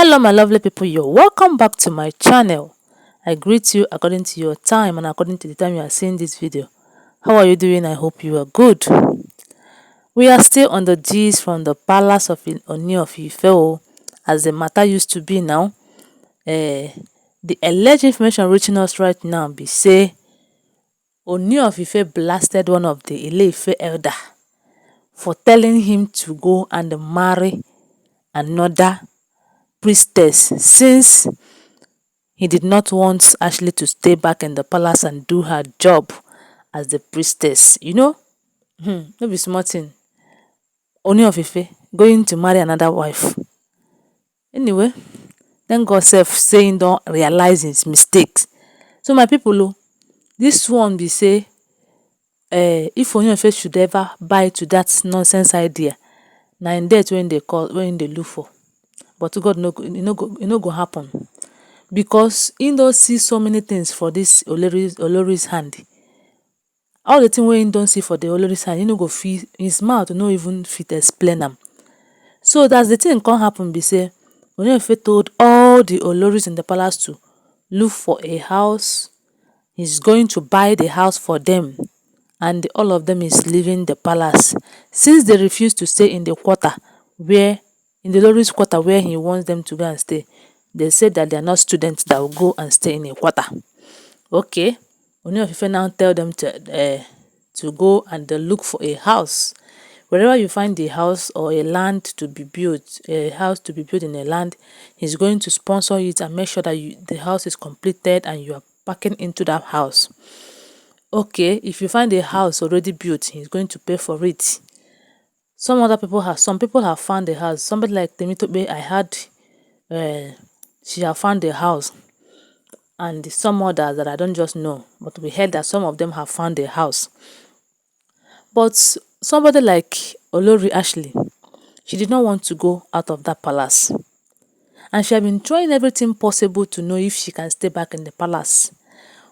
Hello my lovely people, you're welcome back to my channel. I greet you according to your time and according to the time you are seeing this video. How are you doing? I hope you are good. We are still on the gist from the palace of Ooni of Ife, as the matter used to be now. The alleged information reaching us right now be say Ooni of Ife blasted one of the Ile-Ife elder for telling him to go and marry another priestess, since he did not want Ashley to stay back in the palace and do her job as the priestess. No be small thing. Ooni of Ife going to marry another wife. Anyway, then God sef saying don't realize his mistakes. So my people, this one be say if Ooni of Ife should ever buy to that nonsense idea, na in death when they look for. But God no go happen, because he don see so many things for this olori's hand. All the thing wey he don see for the olori's hand, he no go fit, his mouth no even fit explain am. So that's the thing come happen be say Ooni of Ife told all the oloris in the palace to look for a house. He's going to buy the house for them, and all of them is leaving the palace, since they refuse to stay in the quarter where olori's quarter where he wants them to go and stay. They said that they are not students that will go and stay in a quarter. Okay, Ooni of Ife now tell them to go and look for a house. Wherever you find a house or a land to be built, a house to be built in a land, he's going to sponsor it and make sure that the house is completed and you are packing into that house. Okay, if you find a house already built, he's going to pay for it. Some people have found a house. Somebody like Temitope, I heard she have found a house, and some others that I don't just know, but we heard that some of them have found a house. But somebody like Olori Ashley, she did not want to go out of that palace, and she had been trying everything possible to know if she can stay back in the palace.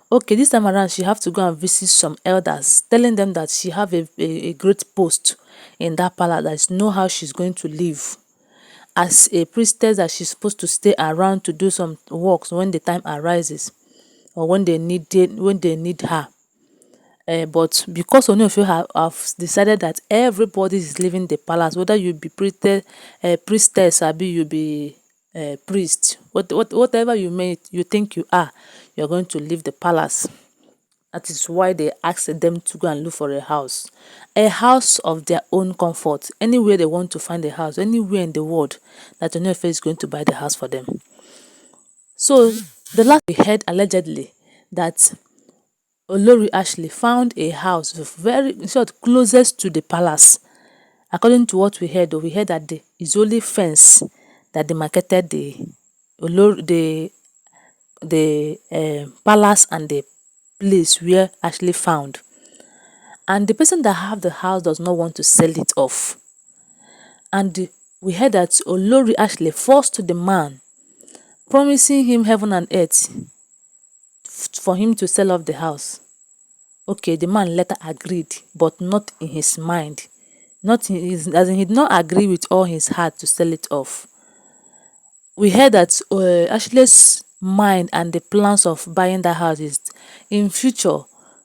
Okay, this time around she have to go and visit some elders, telling them that she have a great post in that palace, that is know how she's going to live as a priestess, that she's supposed to stay around to do some works when the time arises or when they need her. But because Ooni of Ife have decided that everybody is leaving the palace, whether you be priestess or you be priest, whatever you think you are, you're going to leave the palace. That is why they asked them to go and look for a house of their own comfort, anywhere they want to find a house, anywhere in the world, that Ooni of Ife is going to buy the house for them. So the last we heard allegedly that Olori Ashley found a house very closest to the palace. According to what we heard that it's only fence that demarcated the palace and the place where Ashley found. And the person that have the house does not want to sell it off. And we heard that Olori Ashley forced the man, promising him heaven and earth for him to sell off the house. Okay, the man later agreed, but not in his mind. As in, he did not agree with all his heart to sell it off. We heard that Ashley's mind and the plans of buying that house is, in future,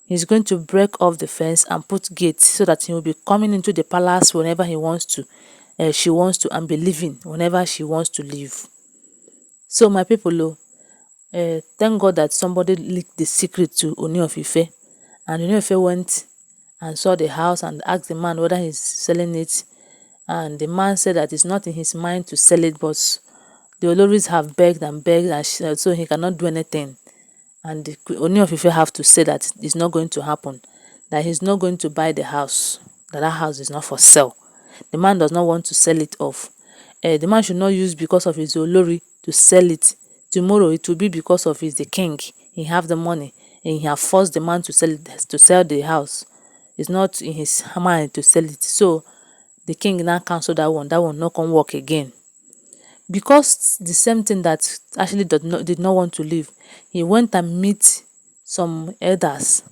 he's going to break off the fence and put gates so that he will be coming into the palace whenever he wants to, she wants to, and be leaving whenever she wants to leave. So my people, thank God that somebody leaked the secret to Ooni of Ife, and Ooni of Ife went and saw the house and asked the man whether he's selling it, and the man said that it's not in his mind to sell it, but the Oloris have begged and begged, and so he cannot do anything. And the Ooni of Ife have to say that it's not going to happen, that he's not going to buy the house, that house is not for sale. The man does not want to sell it off. The man should not use because of his Olori to sell it. Tomorrow it will be because of he's the king, he have the money, and he have forced the man to sell the house. It's not in his mind to sell it. So the king now cancel that one not come work again. Because the same thing that Ashley did not want to leave, he went and meet some elders,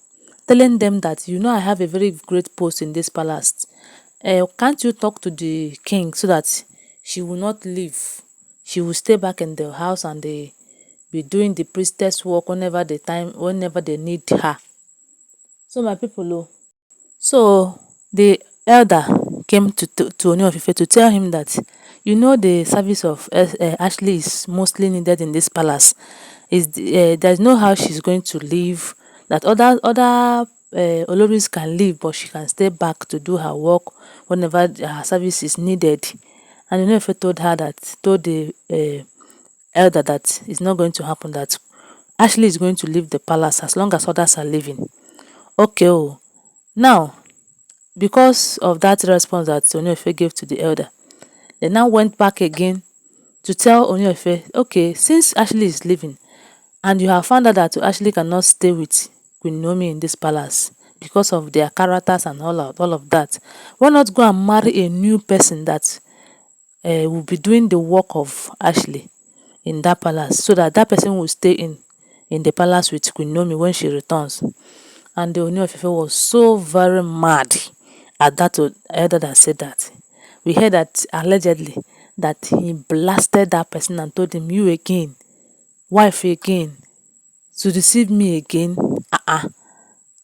telling them that, I have a very great post in this palace. Can't you talk to the king so that she will not leave? she will stay back in the house and they be doing the priestess work whenever they need her. So my people, so the elder came to Ooni of Ife to tell him that the service of Ashley is mostly needed in this palace. There's no how she's going to leave. That other oloris can leave, but she can stay back to do her work whenever her service is needed. And Ooni of Ife told the elder that it's not going to happen. That Ashley is going to leave the palace as long as others are leaving. Okay, now because of that response that Ooni of Ife gave to the elder, they now went back again to tell Ooni of Ife, okay, since Ashley is leaving and you have found out that Ashley cannot stay with Queen Naomi in this palace because of their characters and all of that, why not go and marry a new person that will be doing the work of Ashley in that palace, so that person will stay in the palace with Queen Naomi when she returns. And the Ooni of Ife was so very mad at that elder that said that. We heard that allegedly that he blasted that person and told him, you again, wife again, to deceive me again.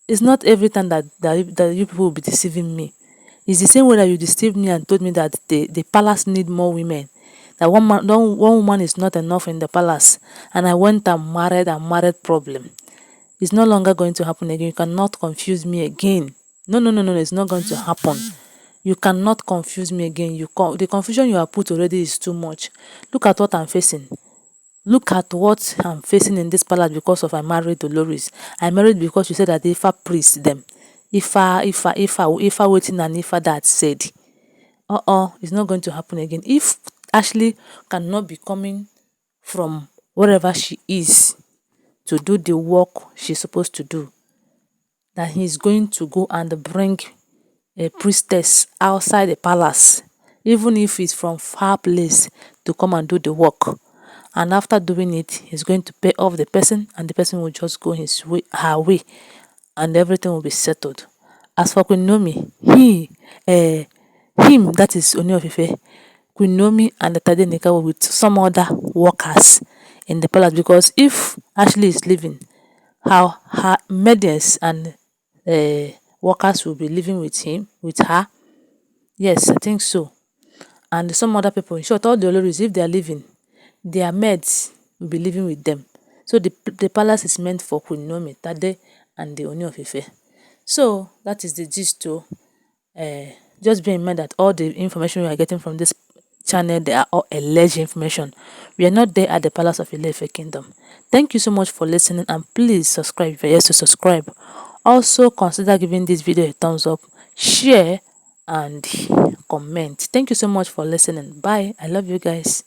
It's not every time that you people will be deceiving me. It's the same way that you deceived me and told me that the palace need more women. That one woman is not enough in the palace. And I went and married problem. It's no longer going to happen again. You cannot confuse me again. No, it's not going to happen. You cannot confuse me again. The confusion you have put already is too much. Look at what I'm facing. Look at what I'm facing in this palace because of I married Oloris. I married because you said that Ifa priest them. Ifa waiting and Ifa that said. It's not going to happen again. If Ashley cannot be coming from wherever she is to do the work she's supposed to do, that he's going to go and bring a priestess outside the palace, even if it's from far place, to come and do the work. And after doing it, he's going to pay off the person and the person will just go her way and everything will be settled. As for Queen Naomi, him, that is Ooni of Ife, Queen Naomi and the Tadenika were with some other workers in the palace, because if Ashley is leaving, how her maidens and workers will be living with her. Yes, I think so. And some other people, in short, all the oloris, if they are leaving, their maids will be living with them. So the palace is meant for Queen Naomi, Tade, and the Ooni of Ife. So that is the gist too. Just bear in mind that all the information we are getting from this channel, they are all alleged information. We are not there at the palace of Ife Kingdom. Thank you so much for listening, and please subscribe if you're yet to subscribe. Also consider giving this video a thumbs up, share, and comment. Thank you so much for listening. Bye. I love you guys.